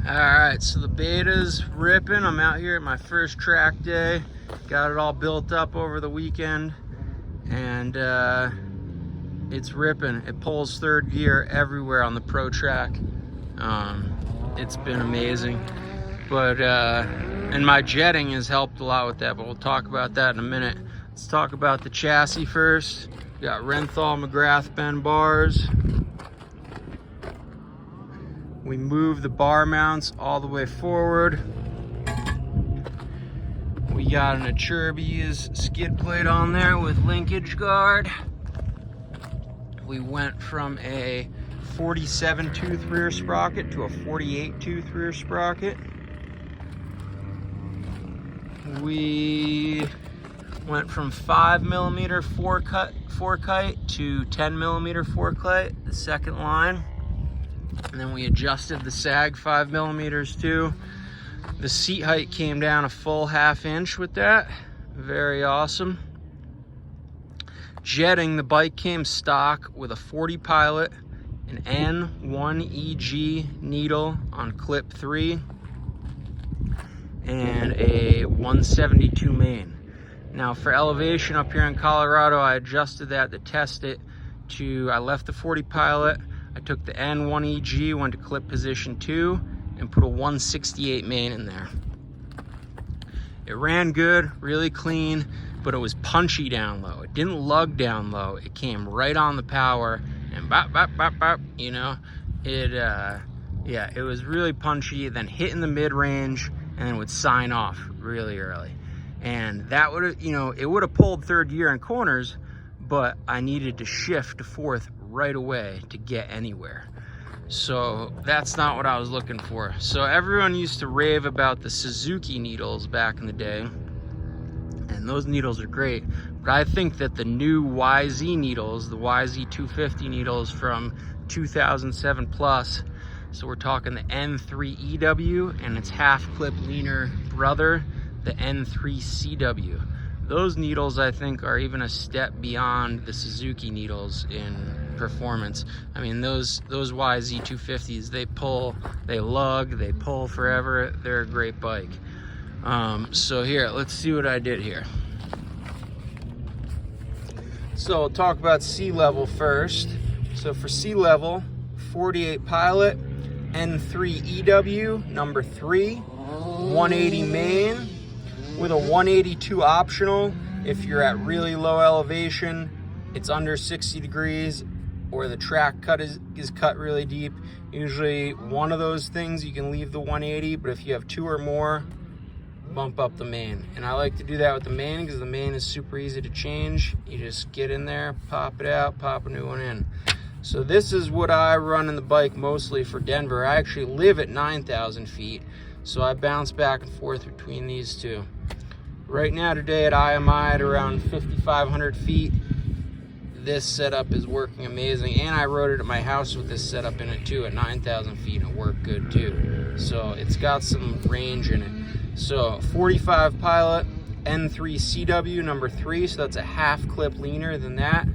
Alright, so the beta's ripping. I'm out here at my first track day. Got it all built up over the weekend. And it's ripping. It pulls third gear everywhere on the Pro Track. It's been amazing. But, and my jetting has helped a lot with that, but we'll talk about that in a minute. Let's talk about the chassis first. We got Renthal McGrath bend bars. We move the bar mounts all the way forward. We got an Acerbis skid plate on there with linkage guard. We went from a 47 tooth rear sprocket to a 48 tooth rear sprocket. We went from 5mm forkite to 10mm forkite, the second line. And then we adjusted the sag 5mm too. The seat height came down a full 1/2 inch with that. Very awesome. Jetting, the bike came stock with a 40 Pilot, an N1EG needle on clip 3, and a 172 main. Now for elevation up here in Colorado, I adjusted that to test it to, I left the 40 Pilot, I took the N1EG, went to clip position 2, and put a 168 main in there. It ran good, really clean, but it was punchy down low. It didn't lug down low. It came right on the power and bop, bop, bop, bop, you know. Yeah, it was really punchy, then hit in the mid-range, and then would sign off really early. And that would have, you know, it would have pulled third gear in corners, but I needed to shift to fourth right away to get anywhere. So that's not what I was looking for. So everyone used to rave about the Suzuki needles back in the day, and those needles are great. But I think that the new YZ needles, the YZ250 needles from 2007 plus, so we're talking the N3EW and its half clip leaner brother, the N3CW. Those needles, I think, are even a step beyond the Suzuki needles in performance. I mean, those YZ250s, they pull, they lug, they pull forever. They're a great bike. So here, let's see what I did here. So we'll talk about sea level first. So for sea level, 48 Pilot, N3EW, number 3, 180 main, with a 182 optional. If you're at really low elevation, it's under 60 degrees, or the track cut is cut really deep. Usually one of those things you can leave the 180, but if you have 2 or more, bump up the main. And I like to do that with the main because the main is super easy to change. You just get in there, pop it out, pop a new one in. So this is what I run in the bike mostly for Denver. I actually live at 9,000 feet, so I bounce back and forth between these two. Right now today at IMI at around 5,500 feet, this setup is working amazing. And I rode it at my house with this setup in it too at 9,000 feet, and it worked good too. So it's got some range in it. So 45 Pilot, N3CW number 3, so that's a half clip leaner than that.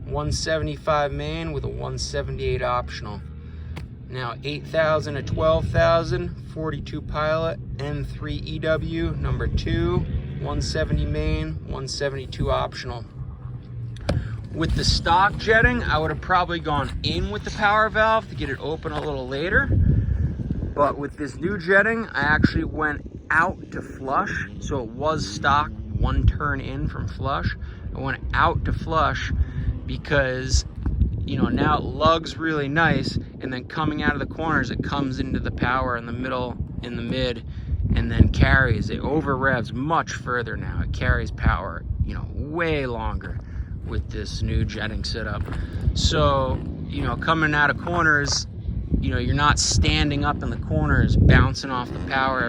175 main with a 178 optional. Now 8,000 to 12,000, 42 Pilot, N3EW number 2, 170 main, 172 optional. With the stock jetting, I would have probably gone in with the power valve to get it open a little later. But with this new jetting, I actually went out to flush. So it was stock, 1 turn in from flush. I went out to flush because, you know, now it lugs really nice, and then coming out of the corners, it comes into the power in the middle, in the mid, and then carries. It over revs much further now. It carries power, you know, way longer with this new jetting setup. So, you know, coming out of corners, you know, you're not standing up in the corners bouncing off the power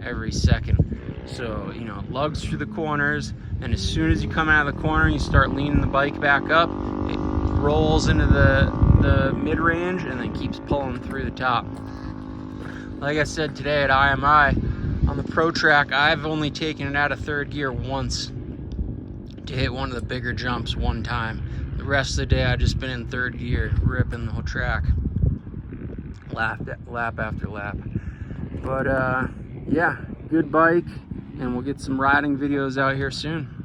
every second. So, you know, it lugs through the corners, and as soon as you come out of the corner, you start leaning the bike back up, it rolls into the mid-range and then keeps pulling through the top. Like I said today at IMI, on the Pro Track, I've only taken it out of third gear once to hit one of the bigger jumps one time. The rest of the day, I've just been in third gear, ripping the whole track, lap after lap. But yeah, good bike, and we'll get some riding videos out here soon.